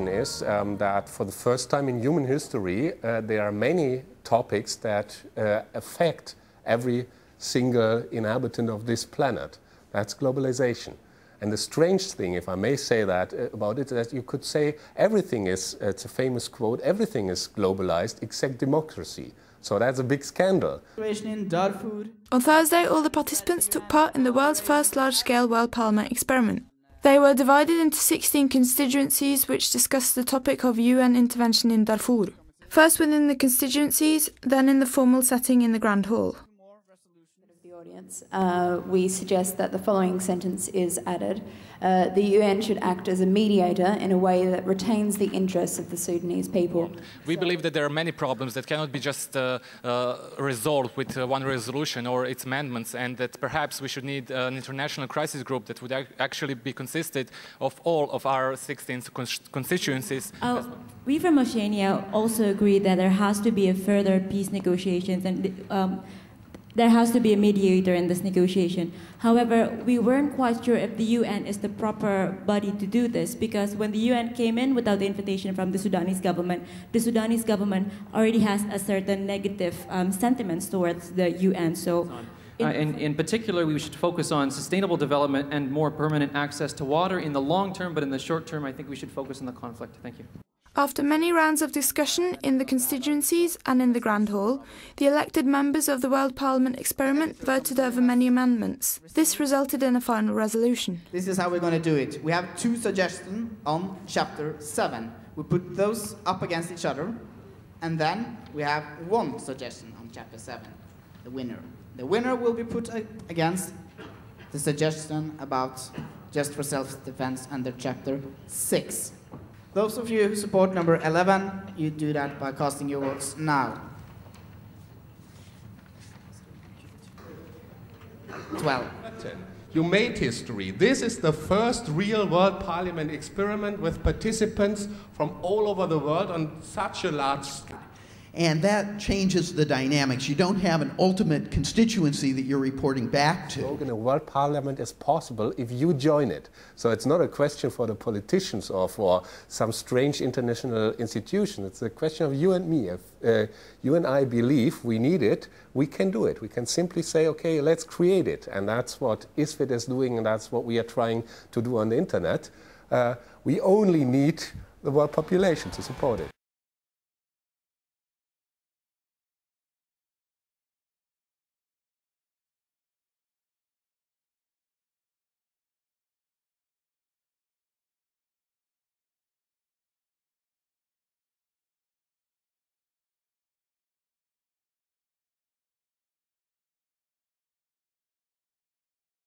is that for the first time in human history there are many topics that affect every single inhabitant of this planet. That's globalization. And the strange thing, if I may say that about it, that you could say everything is, it's a famous quote, everything is globalized except democracy. So that's a big scandal. On Thursday, all the participants took part in the world's first large-scale World Parliament experiment. They were divided into 16 constituencies which discussed the topic of UN intervention in Darfur. First within the constituencies, then in the formal setting in the Grand Hall. We suggest that the following sentence is added. The UN should act as a mediator in a way that retains the interests of the Sudanese people. We believe that there are many problems that cannot be just resolved with one resolution or its amendments, and that perhaps we should need an international crisis group that would actually be consisted of all of our 16 constituencies. We from Oceania also agree that there has to be a further peace negotiations and there has to be a mediator in this negotiation. However, we weren't quite sure if the UN is the proper body to do this, because when the UN came in without the invitation from the Sudanese government already has a certain negative sentiments towards the UN. So, in particular, we should focus on sustainable development and more permanent access to water in the long term, but in the short term, I think we should focus on the conflict. Thank you. After many rounds of discussion in the constituencies and in the Grand Hall, the elected members of the World Parliament experiment voted over many amendments. This resulted in a final resolution. This is how we're going to do it. We have two suggestions on Chapter 7. We put those up against each other, and then we have one suggestion on Chapter 7, the winner. The winner will be put against the suggestion about just for self-defense under Chapter 6. Those of you who support number 11, you do that by casting your votes now. 12. You made history. This is the first real World Parliament experiment with participants from all over the world on such a large scale. And that changes the dynamics. You don't have an ultimate constituency that you're reporting back to. A World Parliament is possible if you join it. So it's not a question for the politicians or for some strange international institution. It's a question of you and me. If you and I believe we need it, we can do it. We can simply say, okay, let's create it. And that's what ISFiT is doing, and that's what we are trying to do on the internet. We only need the world population to support it.